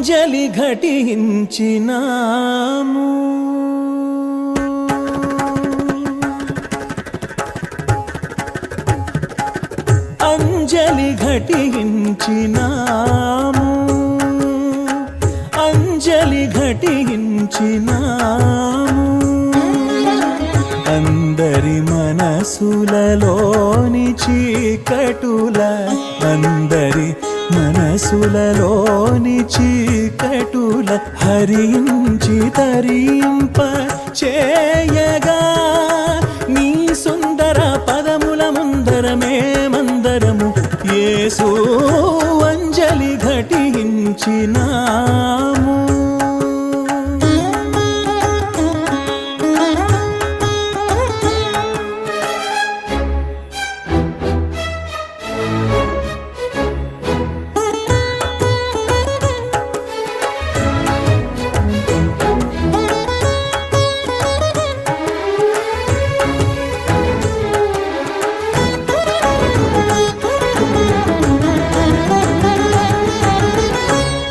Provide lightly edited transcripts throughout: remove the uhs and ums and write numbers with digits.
అంజలి ఘటించినాము అంజలి ఘటించినాము అంజలి ఘటించినాము అందరి మనసులలోని చీకటుల అందరి మనసులలోని చీకటుల హరించి తరింప చేయగా నీ సుందర పదముల ముందరమే మందరము యేసు అంజలి ఘటించినాము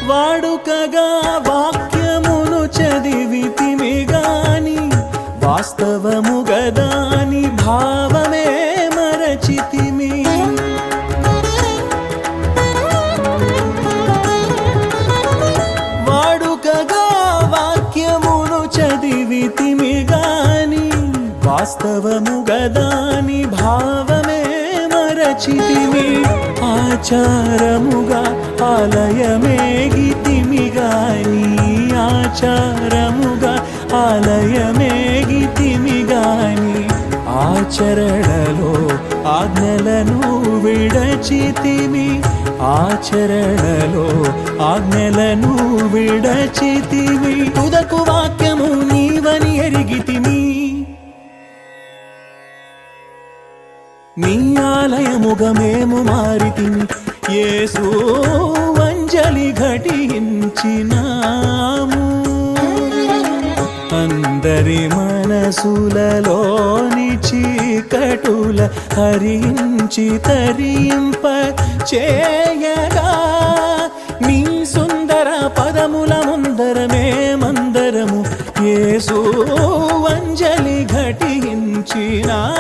వాడుకగా వాక్యమును చదివితిమి గాని వాస్తవముగా దాని భావమే మరచితిమి వాడుకగా వాక్యమును చదివితిమి గాని వాస్తవముగా దాని భావమే మరచితిమి ఆచారముగా ఆలయమేగితిమి గాని ఆచారముగా ఆలయమేగితిమి గాని ఆచరణలో ఆజ్ఞలను విడచితిమి ఆచరణలో ఆజ్ఞలను విడచితిమి తుదకు వాక్యము నీవని ఎరిగితిమి నీ ఆలయముగా మేము మారితిమి యేసు అంజలి ఘటించినాము అందరి మనసులలోని చీకటుల హరించి తరింప చేయగా నీ సుందర పదముల ముందరమే మందరము యేసు అంజలి ఘటించినాము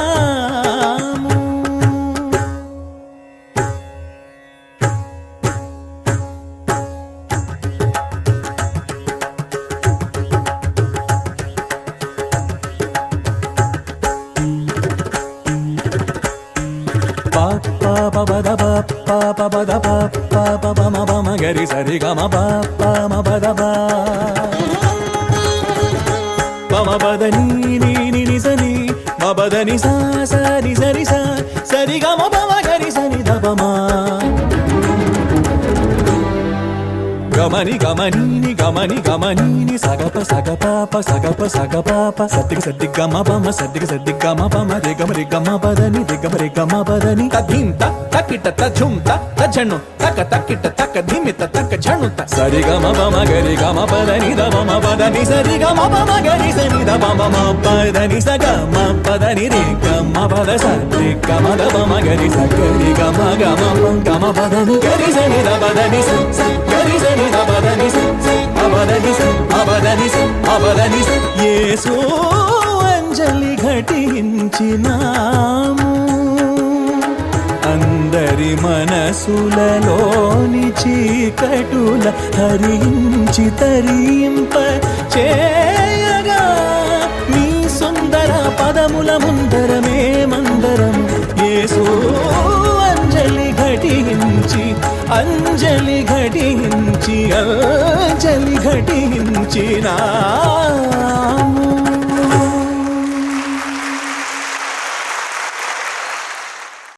గరి సరి గమ పమ పద పమ పద నీ సని మపద ని సరి సరి సరి గమ పమ గరి సని దపమా గమని గమని గమని గమని సగప సగపాప సగప సగపాప సద్దిగ సద్దిగ గమ పమ సద్దిగ సద్దిగ గమ పమ రిగమ రిగమ పదని రిగమ రిగమ పదని తగింత తకిట తఝుంత తఝను తక తకిట తక ధిమిత తక ఝణుత సరి గమ పమ గరి గమ పదని దమ పదని సరి గమ పమ గరి సని దమ పదని సగమ పదని రి గమ పద సరి గమ దమ గరి సగరి గమ గమ గమ పదని గరి సని దపదని గరి సని యేసు అంజలి ఘటించినాము అందరి మనసులలోని చీకటుల హరించి తరింప చేయగా నీ సుందర పదముల ముందరమే మందరము యేసు అంజలి ఘటించి అంజలి ఘటించి అంజలి ఘటించినా